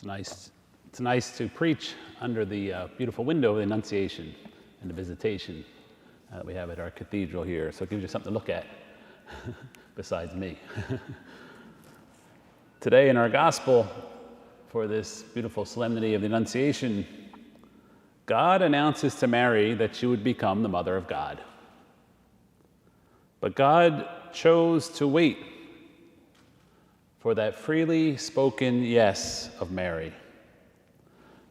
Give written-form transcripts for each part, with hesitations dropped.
It's nice to preach under the beautiful window of the Annunciation and the visitation that we have at our cathedral here. So it gives you something to look at besides me. Today in our gospel, for this beautiful solemnity of the Annunciation, God announces to Mary that she would become the mother of God. But God chose to wait for that freely spoken yes of Mary.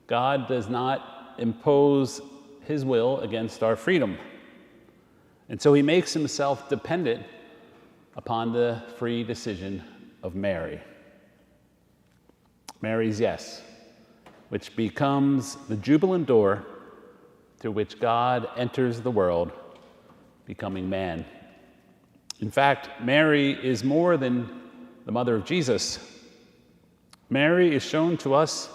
God does not impose his will against our freedom. And so he makes himself dependent upon the free decision of Mary. Mary's yes, which becomes the jubilant door through which God enters the world, becoming man. In fact, Mary is more than the mother of Jesus. Mary is shown to us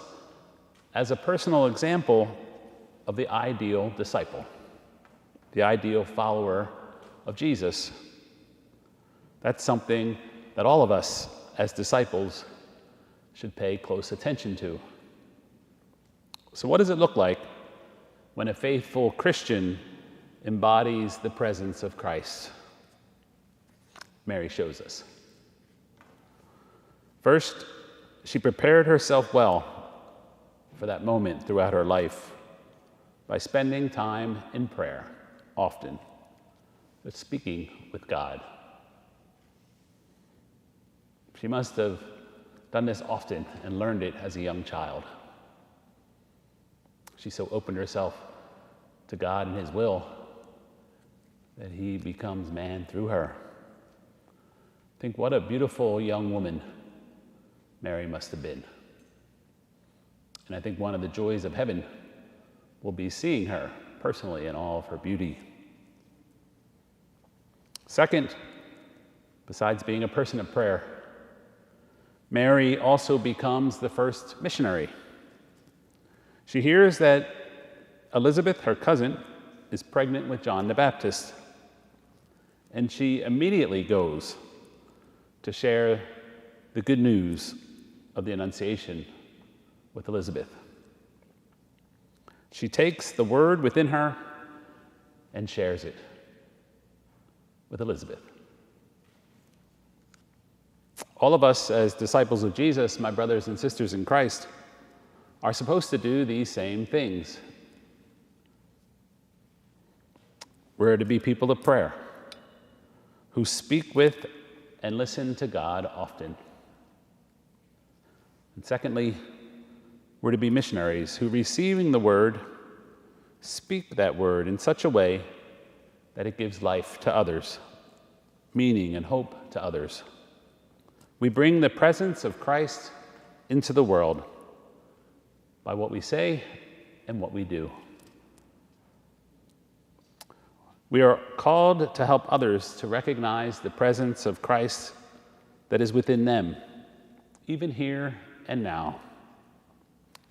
as a personal example of the ideal disciple, the ideal follower of Jesus. That's something that all of us as disciples should pay close attention to. So what does it look like when a faithful Christian embodies the presence of Christ? Mary shows us. First, she prepared herself well for that moment throughout her life by spending time in prayer, often, but speaking with God. She must have done this often and learned it as a young child. She so opened herself to God and his will that he becomes man through her. Think what a beautiful young woman Mary must have been. And I think one of the joys of heaven will be seeing her personally in all of her beauty. Second, besides being a person of prayer, Mary also becomes the first missionary. She hears that Elizabeth, her cousin, is pregnant with John the Baptist, and she immediately goes to share the good news of the Annunciation with Elizabeth. She takes the word within her and shares it with Elizabeth. All of us as disciples of Jesus, my brothers and sisters in Christ, are supposed to do these same things. We're to be people of prayer who speak with and listen to God often. And secondly, we're to be missionaries who, receiving the word, speak that word in such a way that it gives life to others, meaning and hope to others. We bring the presence of Christ into the world by what we say and what we do. We are called to help others to recognize the presence of Christ that is within them, even here and now,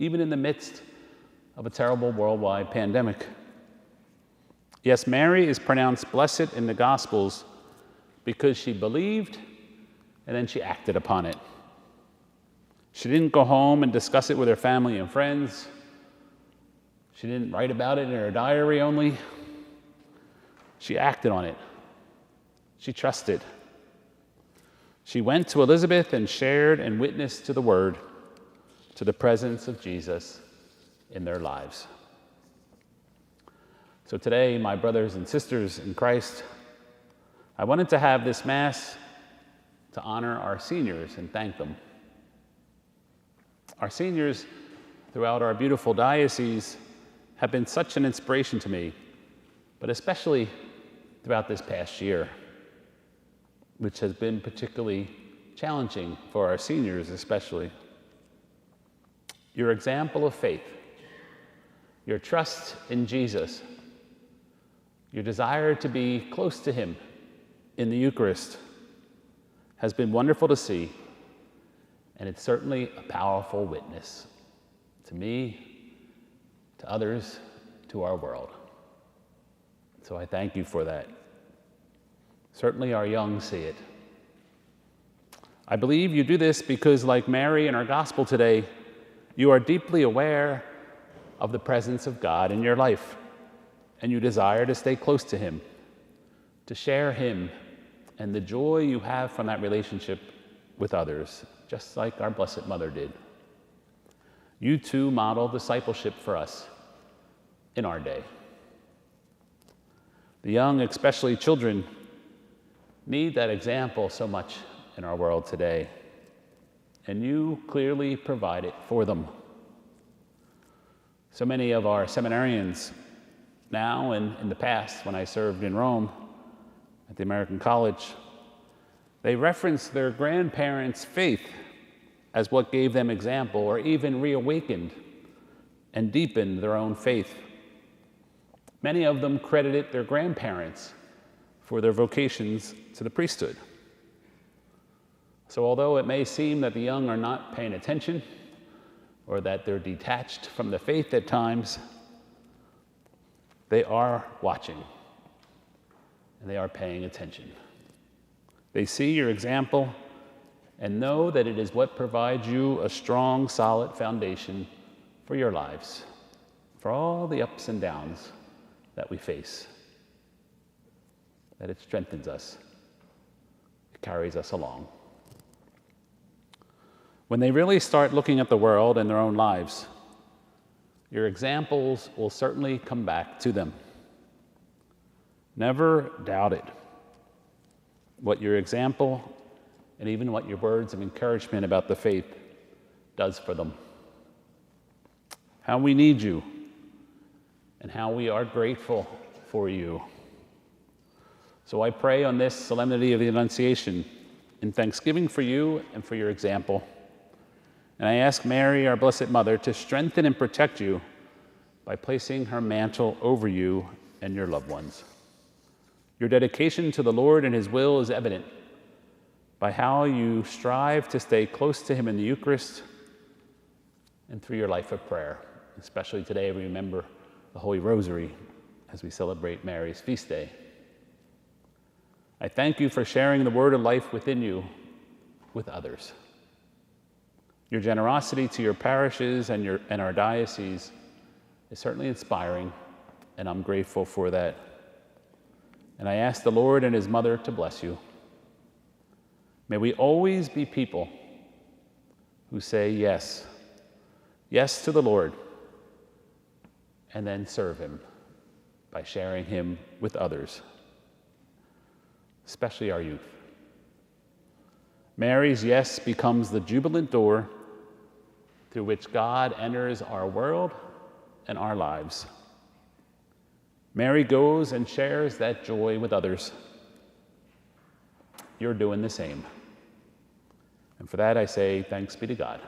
even in the midst of a terrible worldwide pandemic. Yes, Mary is pronounced blessed in the Gospels because she believed and then she acted upon it. She didn't go home and discuss it with her family and friends. She didn't write about it in her diary only. She acted on it. She trusted. She went to Elizabeth and shared and witnessed to the word, to the presence of Jesus in their lives. So today, my brothers and sisters in Christ, I wanted to have this Mass to honor our seniors and thank them. Our seniors throughout our beautiful diocese have been such an inspiration to me, but especially throughout this past year, which has been particularly challenging for our seniors especially. Your example of faith, your trust in Jesus, your desire to be close to him in the Eucharist has been wonderful to see, and it's certainly a powerful witness to me, to others, to our world. So I thank you for that. Certainly our young see it. I believe you do this because, like Mary in our gospel today, You are deeply aware of the presence of God in your life, and you desire to stay close to Him, to share Him and the joy you have from that relationship with others, just like our Blessed Mother did. You too model discipleship for us in our day. The young, especially children, need that example so much in our world today, and you clearly provide it for them. So many of our seminarians now and in the past, when I served in Rome at the American College, they reference their grandparents' faith as what gave them example or even reawakened and deepened their own faith. Many of them credited their grandparents for their vocations to the priesthood. So although it may seem that the young are not paying attention or that they're detached from the faith at times, they are watching and they are paying attention. They see your example and know that it is what provides you a strong, solid foundation for your lives, for all the ups and downs that we face, that it strengthens us, it carries us along. When they really start looking at the world and their own lives, your examples will certainly come back to them. Never doubt it. What your example and even what your words of encouragement about the faith does for them. How we need you and how we are grateful for you. So I pray on this Solemnity of the Annunciation in thanksgiving for you and for your example. And I ask Mary, our Blessed Mother, to strengthen and protect you by placing her mantle over you and your loved ones. Your dedication to the Lord and His will is evident by how you strive to stay close to Him in the Eucharist and through your life of prayer. Especially today, we remember the Holy Rosary as we celebrate Mary's feast day. I thank you for sharing the word of life within you with others. Your generosity to your parishes and our diocese is certainly inspiring, and I'm grateful for that. And I ask the Lord and His Mother to bless you. May we always be people who say yes, yes to the Lord, and then serve Him by sharing Him with others, especially our youth. Mary's yes becomes the jubilant door through which God enters our world and our lives. Mary goes and shares that joy with others. You're doing the same. And for that I say, thanks be to God.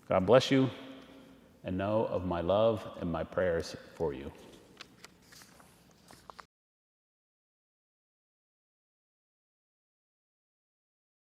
God bless you, and know of my love and my prayers for you.